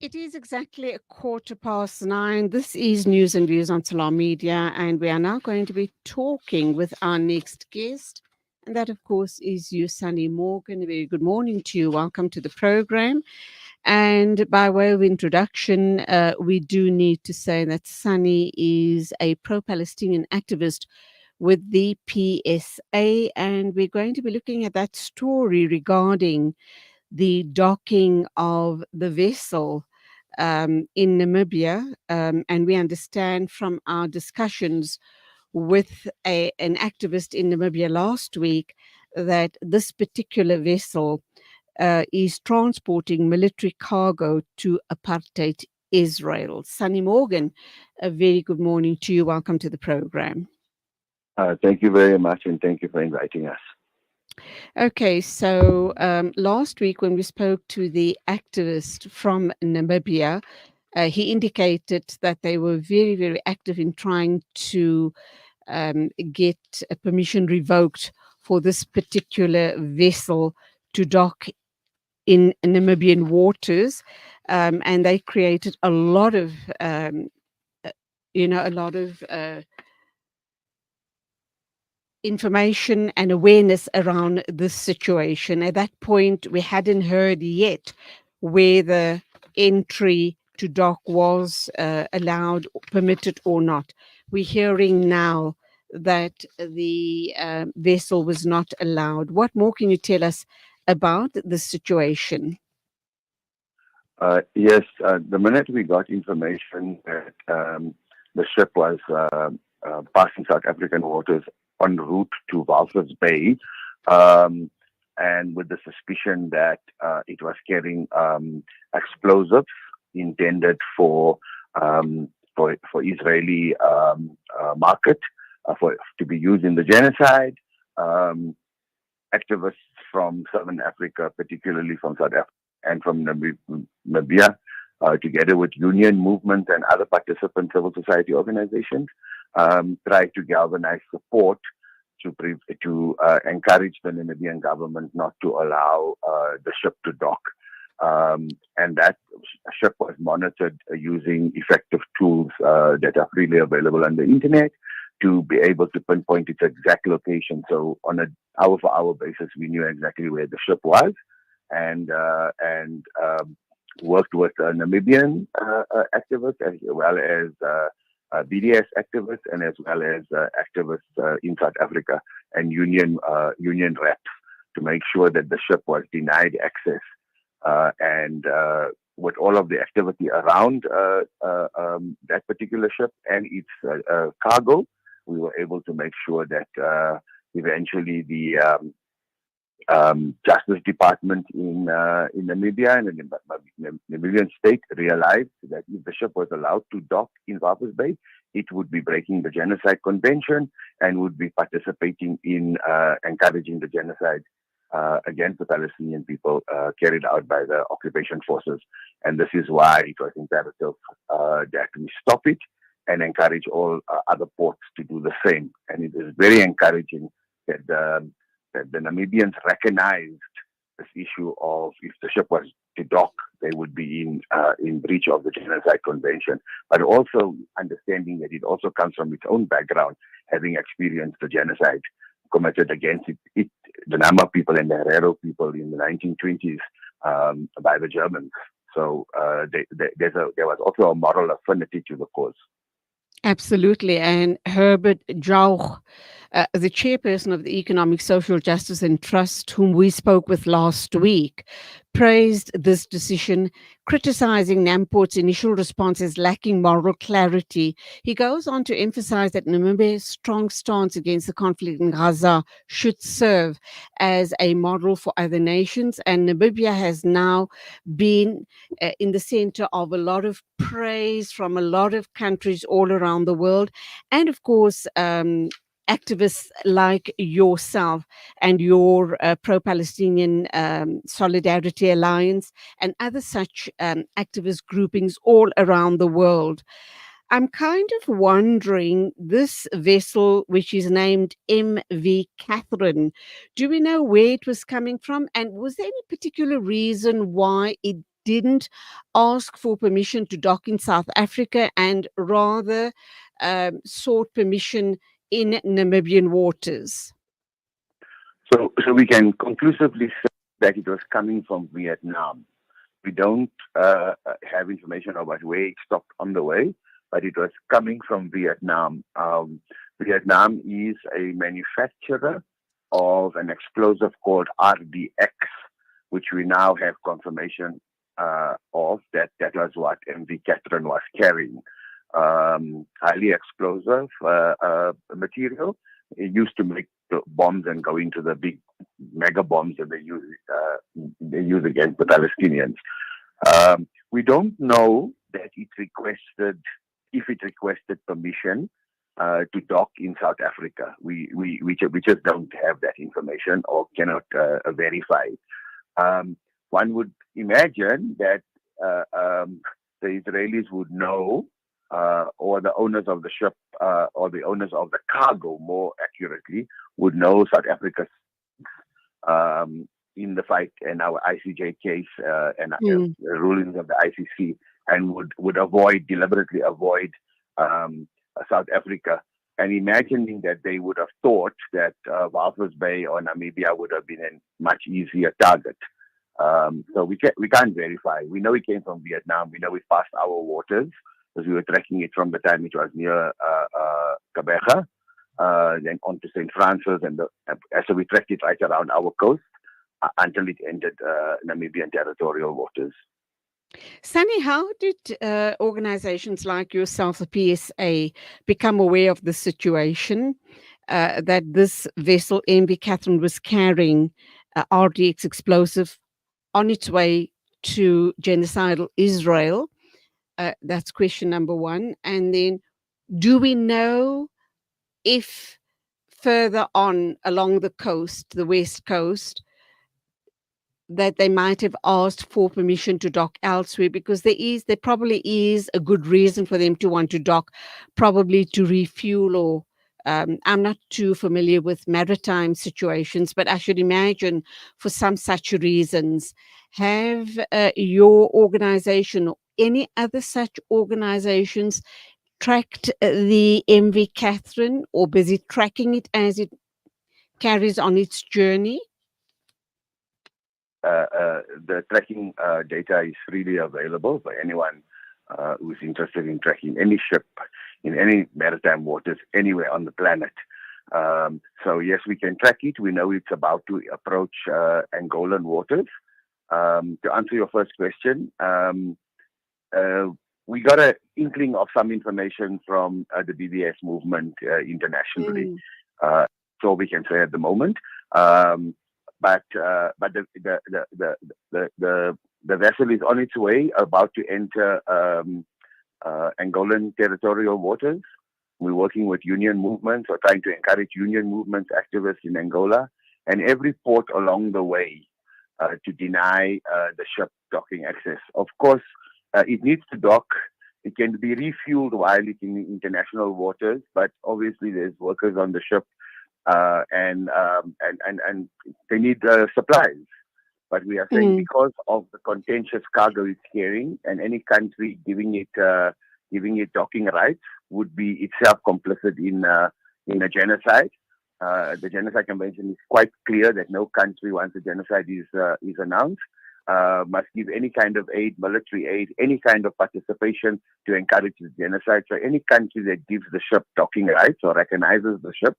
It is exactly 9:15. This is News and Views on Salam Media, and we are now going to be talking with our next guest. And that, of course, is you, Sunny Morgan. A very good morning to you. Welcome to the program. And by way of introduction, we do need to say that Sunny is a pro-Palestinian activist with the PSA, and we're going to be looking at that story regarding the docking of the vessel in Namibia. And we understand from our discussions with an activist in Namibia last week that this particular vessel is transporting military cargo to Apartheid Israel. Sunny Morgan, a very good morning to you. Welcome to the program. Thank you very much, and thank you for inviting us. Okay, so last week when we spoke to the activist from Namibia, he indicated that they were very, very active in trying to get a permission revoked for this particular vessel to dock in Namibian waters, and they created a lot of, information and awareness around this situation. At that point, we hadn't heard yet whether entry to dock was allowed, permitted or not. We're hearing now that the vessel was not allowed. What more can you tell us about this situation? Yes, the minute we got information that the ship was passing South African waters en route to Walvis Bay, and with the suspicion that it was carrying explosives intended for Israeli market to be used in the genocide, activists from Southern Africa, particularly from South Africa and from Namibia, together with union movements and other participant civil society organizations, tried to galvanize support to encourage the Namibian government not to allow the ship to dock. And that ship was monitored using effective tools that are freely available on the internet to be able to pinpoint its exact location. So on an hour-for-hour basis, we knew exactly where the ship was, and worked with Namibian activists as well as BDS activists, and as well as activists in South Africa and union reps to make sure that the ship was denied access. And with all of the activity around that particular ship and its cargo, we were able to make sure that eventually the Justice Department in Namibia and the Namibian state realized that if the ship was allowed to dock in Walvis Bay, it would be breaking the Genocide Convention and would be participating in encouraging the genocide against the Palestinian people carried out by the occupation forces. And this is why it was imperative that we stop it and encourage all other ports to do the same. And it is very encouraging that the Namibians recognized this issue of if the ship was to dock, they would be in breach of the Genocide Convention, but also understanding that it also comes from its own background, having experienced the genocide committed against the Nama people and the Herero people in the 1920s by the Germans. So there was also a moral affinity to the cause. Absolutely. And Herbert Jauch, the chairperson of the Economic, Social Justice and Trust, whom we spoke with last week, praised this decision, criticizing Namport's initial response as lacking moral clarity. He goes on to emphasize that Namibia's strong stance against the conflict in Gaza should serve as a model for other nations. And Namibia has now been in the center of a lot of praise from a lot of countries all around the world. And of course, activists like yourself and your Pro-Palestinian Solidarity Alliance and other such activist groupings all around the world. I'm kind of wondering, this vessel, which is named MV Catherine, do we know where it was coming from? And was there any particular reason why it didn't ask for permission to dock in South Africa and rather sought permission in Namibian waters? So we can conclusively say that it was coming from Vietnam. We don't have information about where it stopped on the way, but it was coming from Vietnam. Vietnam is a manufacturer of an explosive called RDX, which we now have confirmation of that was what MV Catherine was carrying. Highly explosive material. It used to make bombs and go into the big mega bombs that they use against the Palestinians. We don't know that if it requested permission to dock in South Africa. We just don't have that information or cannot verify. One would imagine that the Israelis would know, or the owners of the ship, or the owners of the cargo, more accurately, would know South Africa's in the fight in our ICJ case and the rulings of the ICC, and would deliberately avoid South Africa. And imagining that they would have thought that Walvis Bay or Namibia would have been a much easier target. So we can't verify. We know it came from Vietnam. We know it passed our waters because we were tracking it from the time it was near Gqeberha, then on to St. Francis, and so we tracked it right around our coast until it entered Namibian territorial waters. Sunny, how did organizations like yourself, the PSA, become aware of the situation that this vessel, MV Catherine, was carrying RDX explosive on its way to genocidal Israel? That's question number one. And then, do we know if further on along the coast, the west coast, that they might have asked for permission to dock elsewhere? Because there probably is a good reason for them to want to dock, probably to refuel, or I'm not too familiar with maritime situations, but I should imagine for some such reasons. Have your organization or any other such organizations tracked the MV Catherine, or busy tracking it as it carries on its journey? The tracking data is freely available for anyone who's interested in tracking any ship in any maritime waters anywhere on the planet. So yes, we can track it. We know it's about to approach Angolan waters. To answer your first question, we got an inkling of some information from the BDS movement internationally. That's all we can say at the moment. But the vessel is on its way, about to enter Angolan territorial waters. We're working with union movements, or trying to encourage union movements, activists in Angola, and every port along the way to deny the ship docking access. Of course, it needs to dock. It can be refueled while it's in international waters, but obviously there's workers on the ship. And they need supplies. But we are saying because of the contentious cargo it's carrying, and any country giving it docking rights would be itself complicit in a genocide. The Genocide Convention is quite clear that no country, once a genocide is announced, must give any kind of aid, military aid, any kind of participation to encourage the genocide. So any country that gives the ship docking rights or recognizes the ship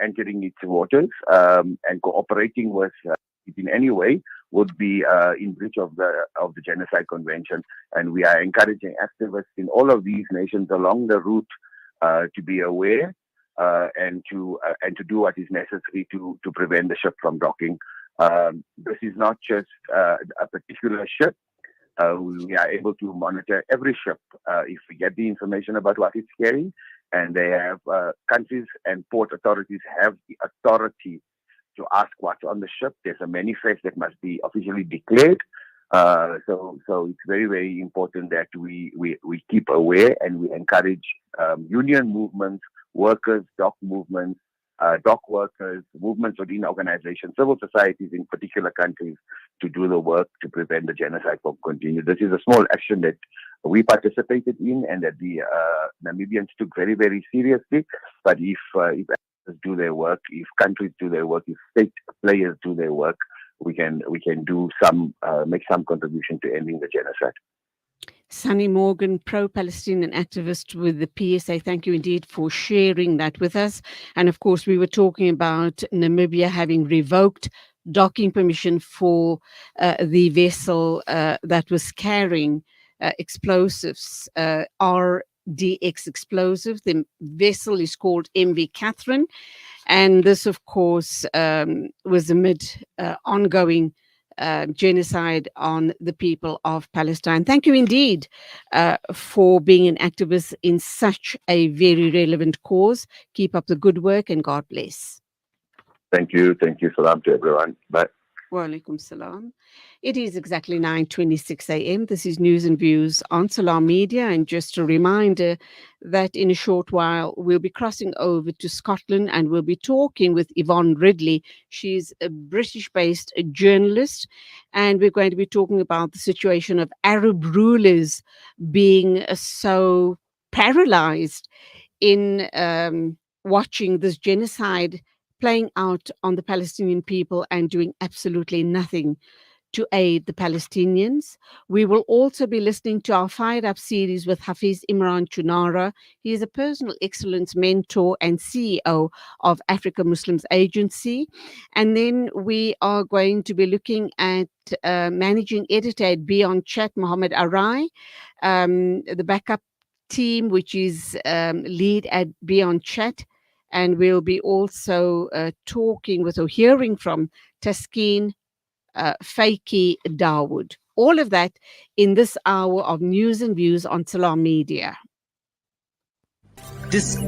entering its waters and cooperating with it in any way would be in breach of the Genocide Convention. And we are encouraging activists in all of these nations along the route to be aware and to do what is necessary to prevent the ship from docking. This is not just a particular ship. We are able to monitor every ship if we get the information about what it's carrying. And they have countries and port authorities have the authority to ask what's on the ship. There's a manifest that must be officially declared. So it's very, very important that we keep aware, and we encourage union movements, workers, dock movements, dock workers, movements within organizations, civil societies in particular countries to do the work to prevent the genocide from continuing. This is a small action that we participated in and that the Namibians took very, very seriously. But if actors do their work, if countries do their work, if state players do their work, we can do some make some contribution to ending the genocide. Sunny Morgan, pro-Palestinian activist with the PSA. Thank you indeed for sharing that with us. And of course, we were talking about Namibia having revoked docking permission for the vessel that was carrying explosives, RDX explosives. The vessel is called MV Catherine. And this, of course, was amid ongoing genocide on the people of Palestine. Thank you indeed for being an activist in such a very relevant cause. Keep up the good work and God bless. Thank you. Thank you. Salam to everyone. Bye. Wa alaikum salam. It is exactly 9:26 a.m. This is News and Views on Salam Media. And just a reminder that in a short while, we'll be crossing over to Scotland and we'll be talking with Yvonne Ridley. She's a British-based journalist. And we're going to be talking about the situation of Arab rulers being so paralyzed in watching this genocide playing out on the Palestinian people and doing absolutely nothing to aid the Palestinians. We will also be listening to our Fired Up series with Hafiz Imran Chunara. He is a personal excellence mentor and CEO of Africa Muslims Agency. And then we are going to be looking at managing editor at Beyond Chat, Mohammed Arai, the backup team, which is lead at Beyond Chat. And we'll be also talking with or hearing from Taskeen Faiki Dawood. All of that in this hour of News and Views on Salam Media. This